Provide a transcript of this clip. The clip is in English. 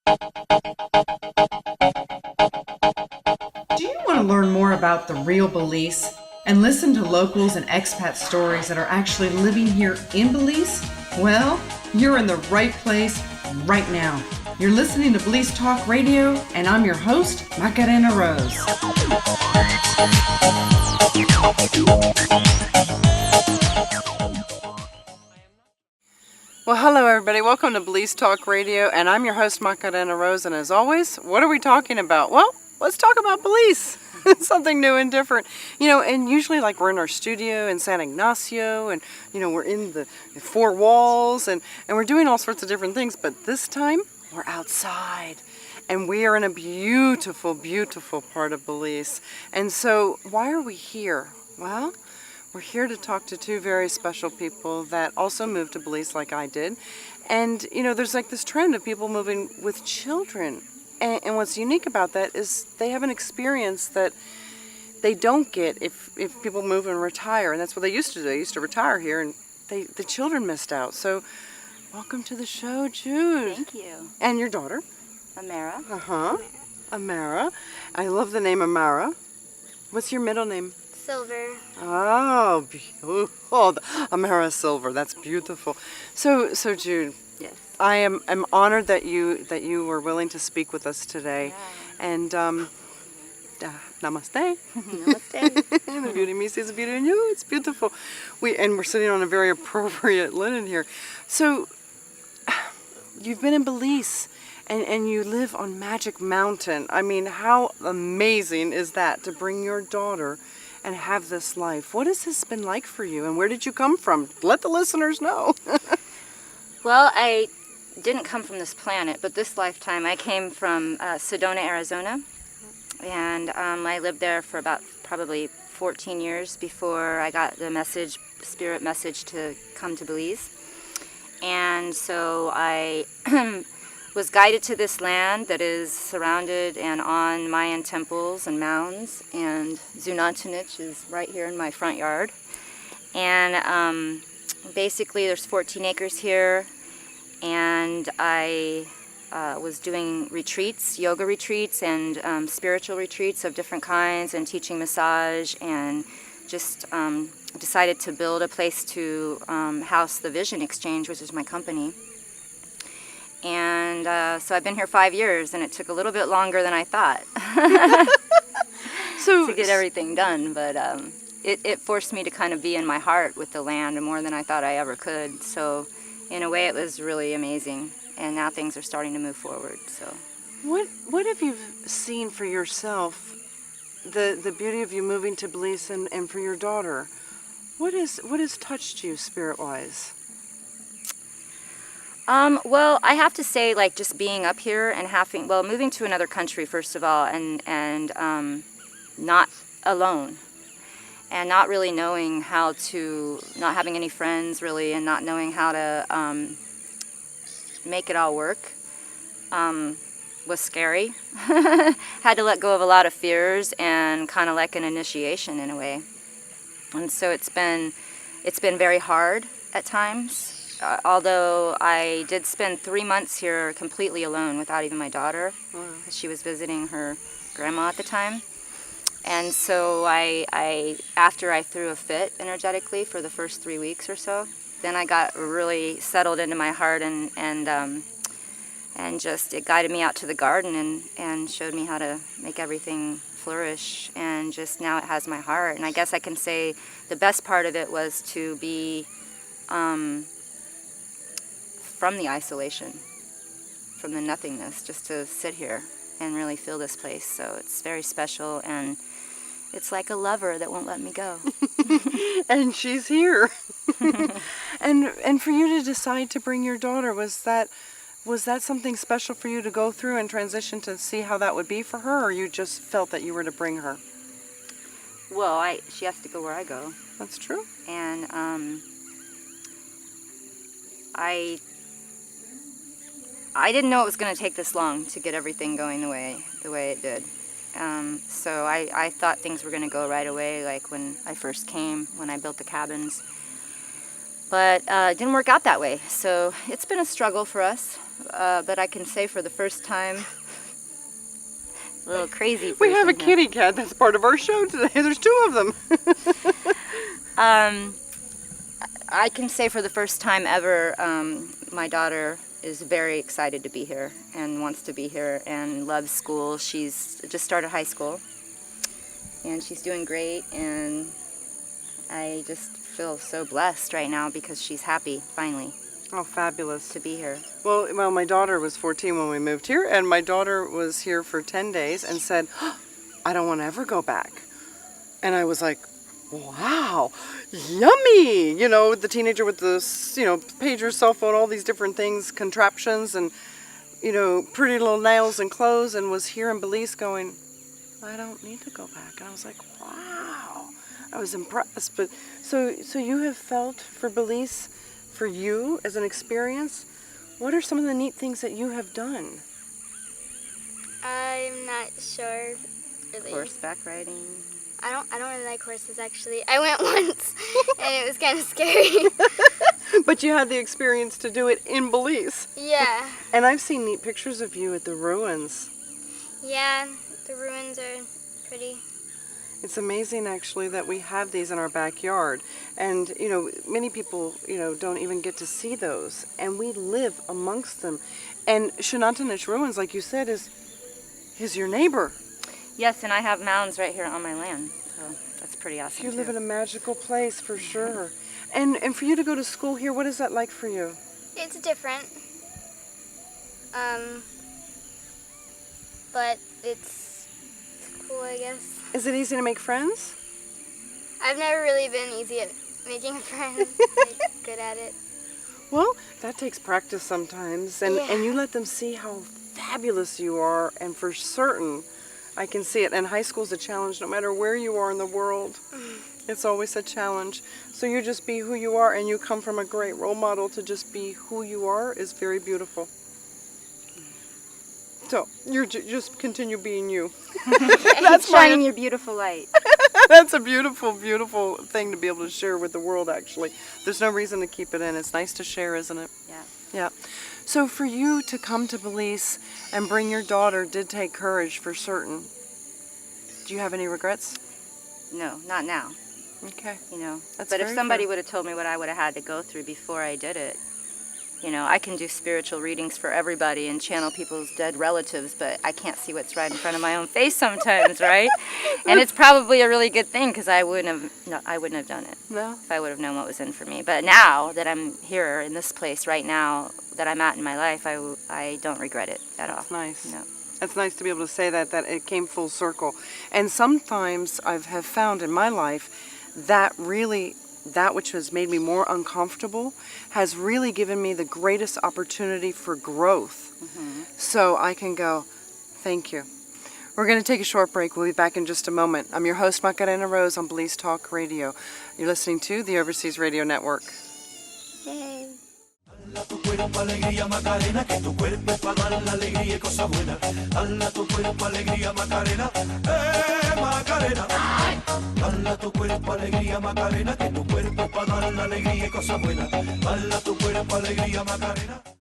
Do you want to learn more about the real Belize and listen to locals and expat stories that are actually living here in Belize? Well, you're in the right place right now. You're listening to Belize Talk Radio, and I'm your host, Macarena Rose. Well, hello everybody. Welcome to Belize Talk Radio, and I'm your host, Macarena Rose, and as always, what are we talking about? Well, let's talk about Belize. Something new and different. And usually like we're in our studio in San Ignacio, and we're in the four walls, and we're doing all sorts of different things, but this time we're outside. And we are in a beautiful, beautiful part of Belize. And so why are we here? Well, we're here to talk to two very special people that also moved to Belize like I did. And, there's like this trend of people moving with children. And what's unique about that is they have an experience that they don't get if people move and retire. And that's what they used to do. They used to retire here, and the children missed out. So welcome to the show, Jude. Thank you. And your daughter? Amara. Amara. I love the name Amara. What's your middle name? Silver. Oh, beautiful. Amara Silver. That's beautiful. So Jude. Yes. I am honored that you were willing to speak with us today. Yeah. And namaste. Namaste. The beauty in me sees the beauty in you. It's beautiful. We're sitting on a very appropriate linen here. So you've been in Belize. And you live on Magic Mountain. I mean, how amazing is that to bring your daughter and have this life? What has this been like for you, and where did you come from? Let the listeners know. Well, I didn't come from this planet, but this lifetime I came from Sedona, Arizona. And I lived there for about probably 14 years before I got the spirit message to come to Belize. And so I was guided to this land that is surrounded and on Mayan temples and mounds, and Zunantunich is right here in my front yard. And basically there's 14 acres here, and I was doing retreats, yoga retreats and spiritual retreats of different kinds, and teaching massage, and just decided to build a place to house the Vision Exchange, which is my company. And so I've been here 5 years, and it took a little bit longer than I thought to get everything done. But it forced me to kind of be in my heart with the land more than I thought I ever could. So in a way, it was really amazing. And now things are starting to move forward. So what have you seen for yourself, the beauty of you moving to Belize, and for your daughter? What has touched you spirit-wise? Well, I have to say, like, just being up here and moving to another country, first of all, and not alone, and not really knowing not having any friends, really, and not knowing how to make it all work, was scary. Had to let go of a lot of fears, and kind of like an initiation in a way. And so it's been very hard at times. Although I did spend 3 months here completely alone without even my daughter. Wow. She was visiting her grandma at the time. And so after I threw a fit energetically for the first 3 weeks or so, then I got really settled into my heart, and just it guided me out to the garden and showed me how to make everything flourish, and just now it has my heart. And I guess I can say the best part of it was to be from the isolation, from the nothingness, just to sit here and really feel this place. So it's very special, and it's like a lover that won't let me go. And she's here. And for you to decide to bring your daughter, was that something special for you to go through and transition to see how that would be for her, or you just felt that you were to bring her? Well, she has to go where I go. That's true. And I didn't know it was going to take this long to get everything going the way it did. So I thought things were going to go right away, like when I first came, when I built the cabins. But it didn't work out that way. So it's been a struggle for us. but I can say for the first time, a little crazy. We have a person kitty cat that's part of our show today. There's 2 of them. I can say for the first time ever, my daughter is very excited to be here and wants to be here and loves school. She's just started high school and she's doing great, and I just feel so blessed right now because she's happy finally Oh, fabulous. to be here. Well, my daughter was 14 when we moved here, and my daughter was here for 10 days and said, "Oh, I don't want to ever go back." And I was like, wow, yummy. You know, the teenager with the, pager, cell phone, all these different things, contraptions, and, pretty little nails and clothes, and was here in Belize going, I don't need to go back. And I was like, wow, I was impressed. But so you have felt for Belize, for you as an experience, what are some of the neat things that you have done? I'm not sure really. Horseback riding. I don't really like horses actually. I went once and it was kind of scary. But you had the experience to do it in Belize. Yeah. And I've seen neat pictures of you at the ruins. Yeah, the ruins are pretty. It's amazing actually that we have these in our backyard. And, many people, don't even get to see those. And we live amongst them. And Shenandoah ruins, like you said, is your neighbor. Yes, and I have mounds right here on my land, so that's pretty awesome. You too. live in a magical place for sure. And for you to go to school here, what is that like for you? It's different. But it's cool, I guess. Is it easy to make friends? I've never really been easy at making friends, good at it. Well, that takes practice sometimes, and Yeah. you let them see how fabulous you are, and for certain, I can see it. And high school's a challenge no matter where you are in the world. It's always a challenge. So you just be who you are, and you come from a great role model to just be who you are is very beautiful. So you're just continue being you. That's shining your beautiful light. That's a beautiful, beautiful thing to be able to share with the world, actually. There's no reason to keep it in. It's nice to share, isn't it? Yeah. Yeah. So for you to come to Belize and bring your daughter did take courage for certain. Do you have any regrets? No, not now. Okay. That's But if very somebody fair. would have told me what I would have had to go through before I did it, I can do spiritual readings for everybody and channel people's dead relatives, but I can't see what's right in front of my own face sometimes, right? And it's probably a really good thing because I wouldn't have done it No? if I would have known what was in for me. But now that I'm here in this place right now that I'm at in my life, I don't regret it at all. That's nice. No. That's nice to be able to say that it came full circle. And sometimes I have found in my life that which has made me more uncomfortable has really given me the greatest opportunity for growth. So I can go, thank you. We're going to take a short break. We'll be back in just a moment. I'm your host, Macarena Rose on Belize Talk Radio. You're listening to the Overseas Radio Network. Yay. Dala tu cuerpo alegría Macarena, que tu cuerpo es para dar la alegría y cosas buenas. Dala tu cuerpo alegría Macarena, Macarena. Dala tu cuerpo alegría Macarena, que tu cuerpo es para dar la alegría y cosas buenas. Dala tu cuerpo alegría Macarena.